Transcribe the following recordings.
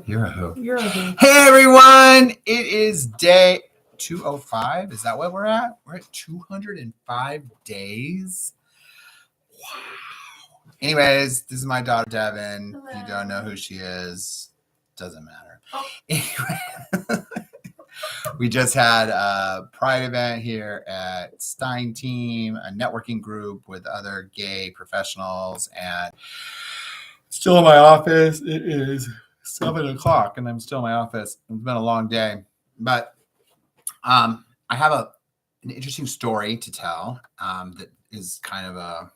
You're a who. You're a who. Hey everyone, it is day 205. Is that what we're at? We're at 205 days. Wow. Anyways, this is my daughter Devin. Hello. If you don't know who she is, doesn't matter. Oh. Anyway, we just had a pride event here at Stein Team, a networking group with other gay professionals, and still in my office. It is 7:00 and I'm still in my office. It's been a long day, but I have an interesting story to tell that is kind of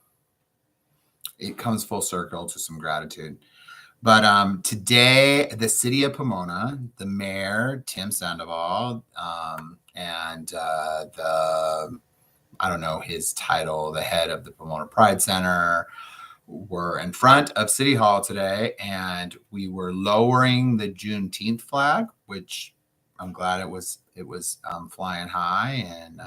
it comes full circle to some gratitude. But today, the City of Pomona, the mayor, Tim Sandoval, and I don't know his title, the head of the Pomona Pride Center, were in front of City Hall today, and we were lowering the Juneteenth flag, which I'm glad it was flying high, and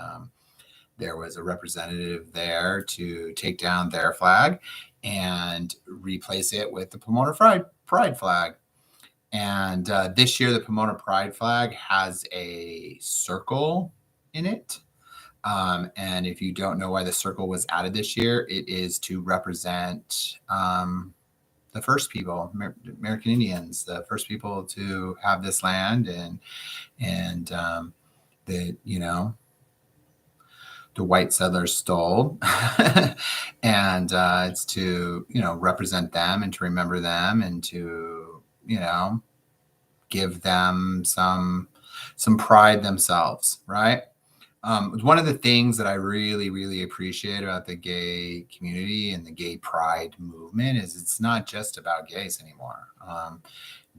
there was a representative there to take down their flag and replace it with the Pomona Pride flag. And this year, the Pomona Pride flag has a circle in it. And if you don't know why the circle was added this year, it is to represent the first people, American Indians, the first people to have this land, and that, you know, the white settlers stole. And it's to, you know, represent them and to remember them and to, you know, give them some pride themselves, right? One of the things that I really, really appreciate about the gay community and the gay pride movement is it's not just about gays anymore.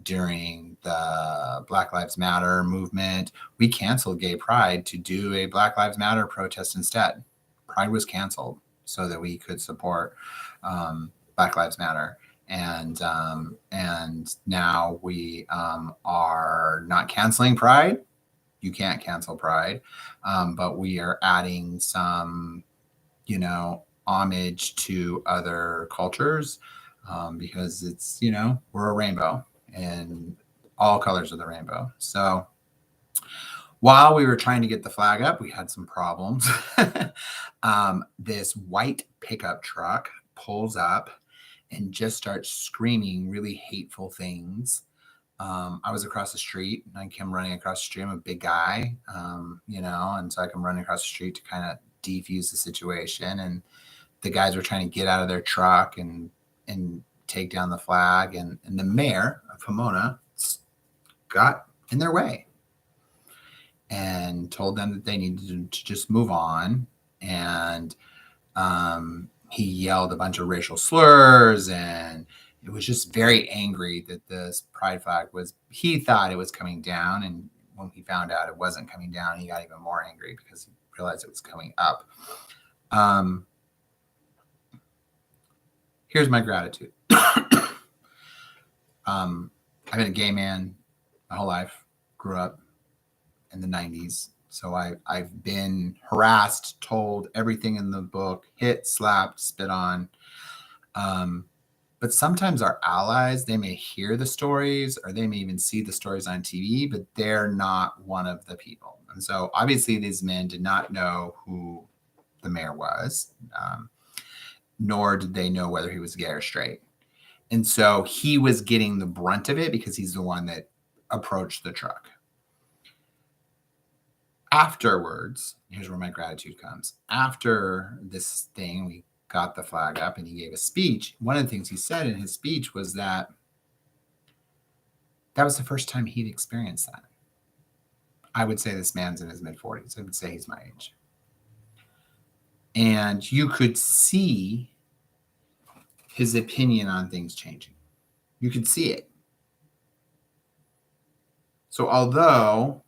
During the Black Lives Matter movement, we canceled gay pride to do a Black Lives Matter protest instead. Pride was canceled so that we could support Black Lives Matter. And now we are not canceling pride. You can't cancel pride, but we are adding some, you know, homage to other cultures because it's, you know, we're a rainbow and all colors of the rainbow. So while we were trying to get the flag up, we had some problems. This white pickup truck pulls up and just starts screaming really hateful things. I was across the street and I came running across the street. I'm a big guy, you know, and so I come running across the street to kind of defuse the situation. And the guys were trying to get out of their truck and take down the flag. And the mayor of Pomona got in their way and told them that they needed to just move on. And he yelled a bunch of racial slurs, and it was just very angry that this pride flag he thought it was coming down. And when he found out it wasn't coming down, he got even more angry because he realized it was coming up. Here's my gratitude. I've been a gay man my whole life, grew up in the 90s. So I've been harassed, told everything in the book, hit, slapped, spit on. But sometimes our allies, they may hear the stories or they may even see the stories on TV, but they're not one of the people. And so obviously these men did not know who the mayor was, nor did they know whether he was gay or straight. And so he was getting the brunt of it because he's the one that approached the truck. Afterwards, here's where my gratitude comes. After this thing, we got the flag up and he gave a speech. One of the things he said in his speech was that was the first time he'd experienced that. I would say this man's in his mid-40s. I would say he's my age. And you could see his opinion on things changing. You could see it. So although,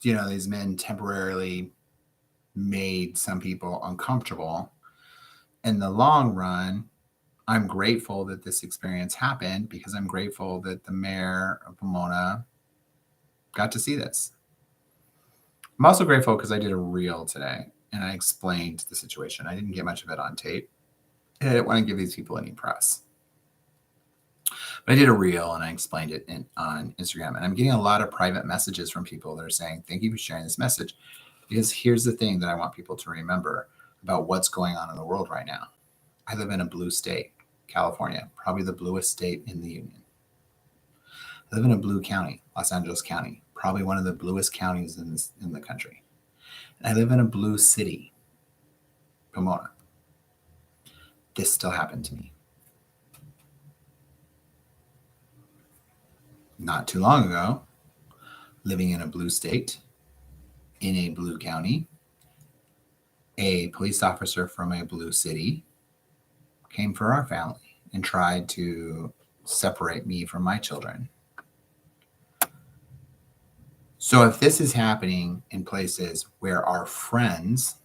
you know, these men temporarily made some people uncomfortable, in the long run, I'm grateful that this experience happened because I'm grateful that the mayor of Pomona got to see this. I'm also grateful because I did a reel today and I explained the situation. I didn't get much of it on tape. I didn't want to give these people any press. But I did a reel and I explained it on Instagram. And I'm getting a lot of private messages from people that are saying, thank you for sharing this message. Because here's the thing that I want people to remember about what's going on in the world right now. I live in a blue state, California, probably the bluest state in the union. I live in a blue county, Los Angeles County, probably one of the bluest counties in the country. And I live in a blue city, Pomona. This still happened to me. Not too long ago, living in a blue state, in a blue county, a police officer from a blue city came for our family and tried to separate me from my children. So if this is happening in places where our friends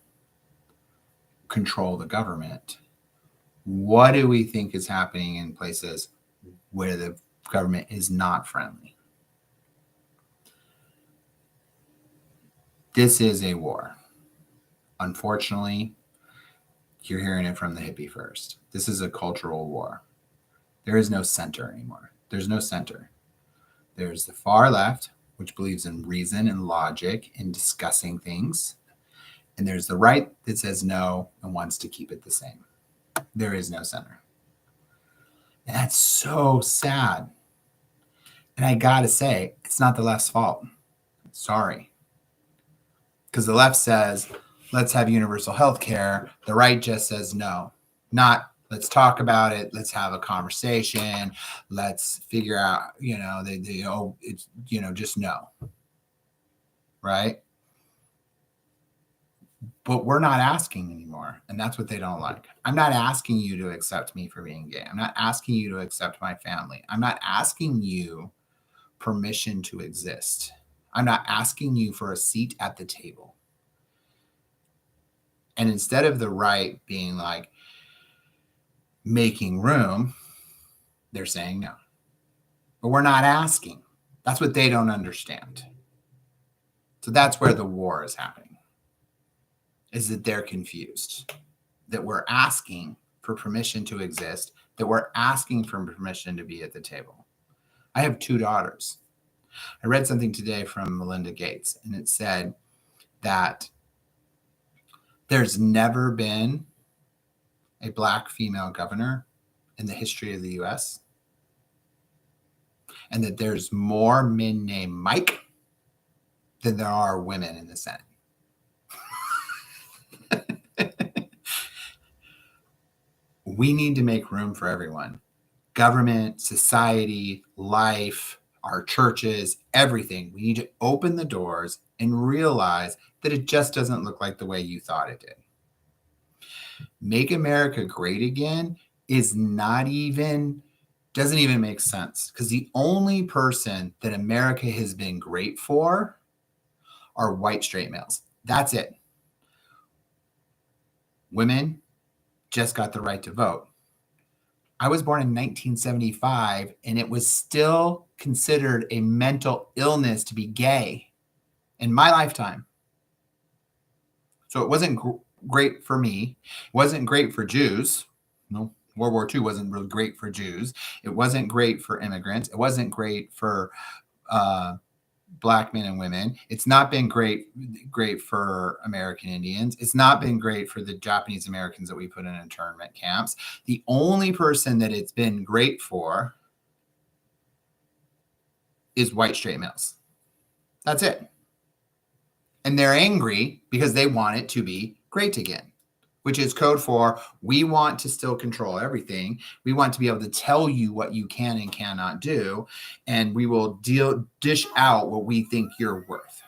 control the government, what do we think is happening in places where the government is not friendly? This is a war. Unfortunately, you're hearing it from the hippie first. This is a cultural war. There is no center anymore. There's no center. There's the far left, which believes in reason and logic and discussing things. And there's the right that says no and wants to keep it the same. There is no center. And that's so sad. And I got to say, it's not the left's fault. Sorry. Because the left says, let's have universal health care. The right just says no. Not, let's talk about it. Let's have a conversation. Let's figure out, it's, just no. Right? But we're not asking anymore. And that's what they don't like. I'm not asking you to accept me for being gay. I'm not asking you to accept my family. I'm not asking you permission to exist. I'm not asking you for a seat at the table. And instead of the right being like making room, they're saying no. But we're not asking. That's what they don't understand. So that's where the war is happening, is that they're confused, that we're asking for permission to exist, that we're asking for permission to be at the table. I have 2 daughters. I read something today from Melinda Gates, and it said that there's never been a Black female governor in the history of the U.S., and that there's more men named Mike than there are women in the Senate. We need to make room for everyone. Government, society, life, our churches, everything. We need to open the doors and realize that it just doesn't look like the way you thought it did. Make America great again doesn't even make sense, because the only person that America has been great for are white straight males. That's it. Women just got the right to vote. I was born in 1975, and it was still considered a mental illness to be gay in my lifetime. So it wasn't great for me. It wasn't great for Jews. No, World War II wasn't really great for Jews. It wasn't great for immigrants. It wasn't great for Black men and women. It's not been great for American Indians. It's not been great for the Japanese Americans that we put in internment camps. The only person that it's been great for is white straight males. That's it. And they're angry because they want it to be great again, which is code for, we want to still control everything. We want to be able to tell you what you can and cannot do, and we will dish out what we think you're worth.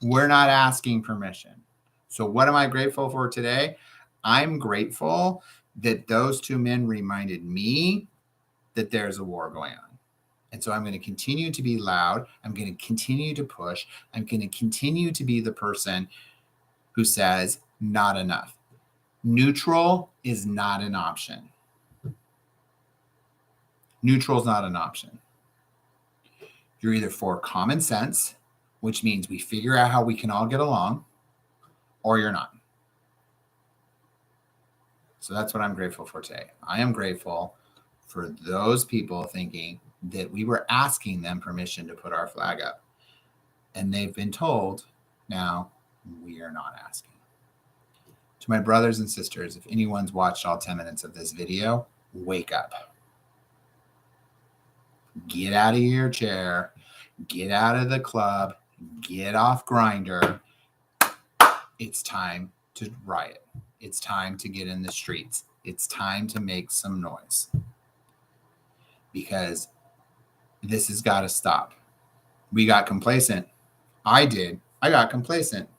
We're not asking permission. So what am I grateful for today? I'm grateful that those 2 men reminded me that there's a war going on. And so I'm going to continue to be loud. I'm going to continue to push. I'm going to continue to be the person who says, not enough. Neutral is not an option. Neutral is not an option. You're either for common sense, which means we figure out how we can all get along, or you're not. So that's what I'm grateful for today. I am grateful for those people thinking that we were asking them permission to put our flag up. And they've been told now we are not asking. To my brothers and sisters, if anyone's watched all 10 minutes of this video, wake up. Get out of your chair. Get out of the club. Get off Grindr. It's time to riot. It's time to get in the streets. It's time to make some noise. Because this has got to stop. We got complacent. I did. I got complacent.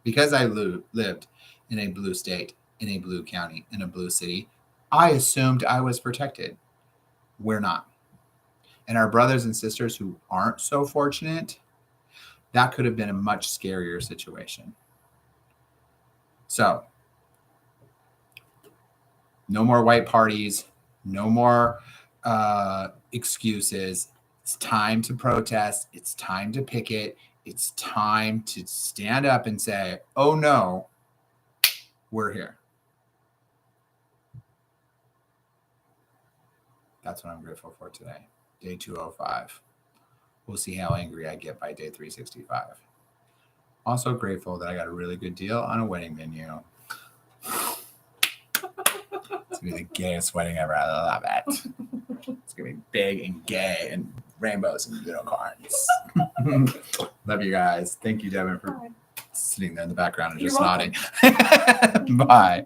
Because I lived in a blue state, in a blue county, in a blue city, I assumed I was protected. We're not. And our brothers and sisters who aren't so fortunate, that could have been a much scarier situation. So, no more white parties, no more excuses. It's time to protest. It's time to picket. It's time to stand up and say, oh no, we're here. That's what I'm grateful for today. Day 205. We'll see how angry I get by day 365. Also grateful that I got a really good deal on a wedding venue. It's going to be the gayest wedding ever. I love it. It's going to be big and gay and rainbows and unicorns. Love you guys. Thank you, Devin, for sitting there in the background and just nodding. Bye.